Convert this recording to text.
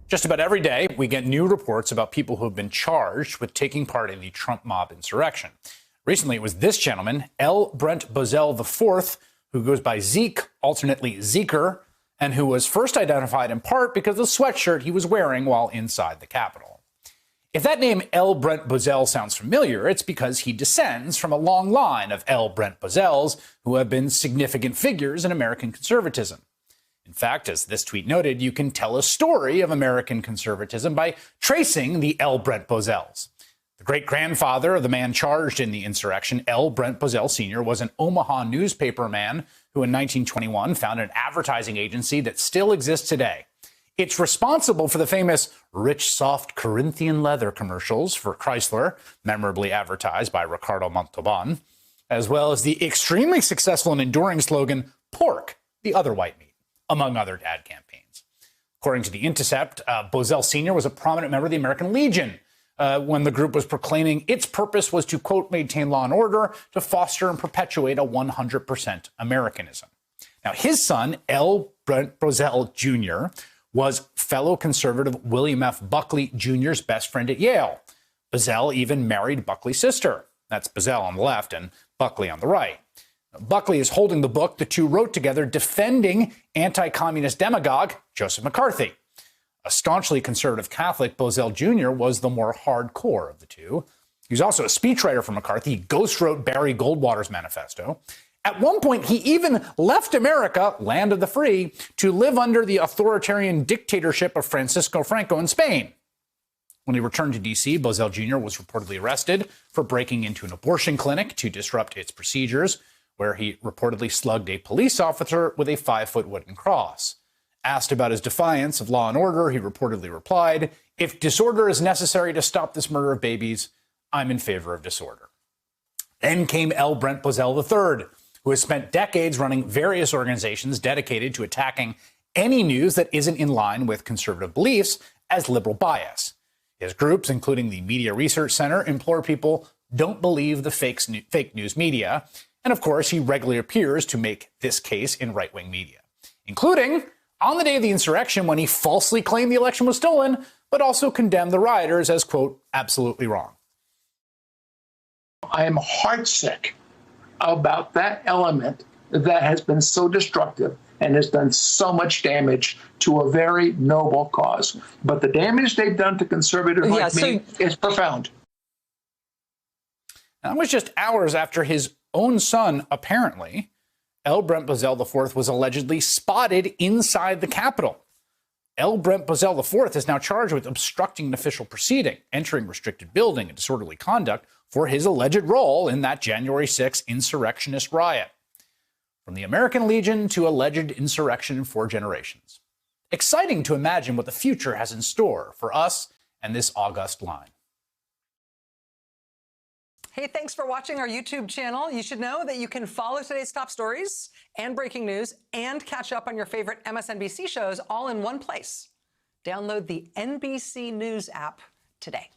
Just about every day, we get new reports about people who have been charged with taking part in the Trump mob insurrection. Recently, it was this gentleman, L. Brent Bozell IV, who goes by Zeke, alternately Zeker, and who was first identified in part because of the sweatshirt he was wearing while inside the Capitol. If that name L. Brent Bozell sounds familiar, it's because he descends from a long line of L. Brent Bozells who have been significant figures in American conservatism. In fact, as this tweet noted, you can tell a story of American conservatism by tracing the L. Brent Bozells. The great-grandfather of the man charged in the insurrection, L. Brent Bozell Sr., was an Omaha newspaperman who in 1921 founded an advertising agency that still exists today. It's responsible for the famous rich, soft Corinthian leather commercials for Chrysler, memorably advertised by Ricardo Montalban, as well as the extremely successful and enduring slogan, "Pork, the other white meat," among other ad campaigns. According to The Intercept, Bozell Sr. was a prominent member of the American Legion when the group was proclaiming its purpose was to, quote, maintain law and order, to foster and perpetuate a 100% Americanism. Now, his son, L. Brent Bozell Jr., was fellow conservative William F. Buckley Jr.'s best friend at Yale. Bozell even married Buckley's sister. That's Bozell on the left and Buckley on the right. Buckley is holding the book the two wrote together defending anti-communist demagogue Joseph McCarthy. A staunchly conservative Catholic, Bozell Jr. was the more hardcore of the two. He was also a speechwriter for McCarthy. He ghostwrote Barry Goldwater's manifesto. At one point, he even left America, land of the free, to live under the authoritarian dictatorship of Francisco Franco in Spain. When he returned to D.C., Bozell Jr. was reportedly arrested for breaking into an abortion clinic to disrupt its procedures, where he reportedly slugged a police officer with a 5-foot wooden cross. Asked about his defiance of law and order, he reportedly replied, "If disorder is necessary to stop this murder of babies, I'm in favor of disorder." Then came L. Brent Bozell III, who has spent decades running various organizations dedicated to attacking any news that isn't in line with conservative beliefs as liberal bias. His groups, including the Media Research Center, implore people don't believe the fake news media. And of course, he regularly appears to make this case in right-wing media, including on the day of the insurrection when he falsely claimed the election was stolen, but also condemned the rioters as, quote, absolutely wrong. I am heartsick about that element that has been so destructive and has done so much damage to a very noble cause. But the damage they've done to conservatives like me is profound. That was just hours after his own son, apparently, L. Brent Bozell IV, was allegedly spotted inside the Capitol. L. Brent Bozell IV is now charged with obstructing an official proceeding, entering restricted building, and disorderly conduct for his alleged role in that January 6th insurrectionist riot. From the American Legion to alleged insurrection in 4 generations. Exciting to imagine what the future has in store for us and this august line. Hey, thanks for watching our YouTube channel. You should know that you can follow today's top stories and breaking news and catch up on your favorite MSNBC shows all in one place. Download the NBC News app today.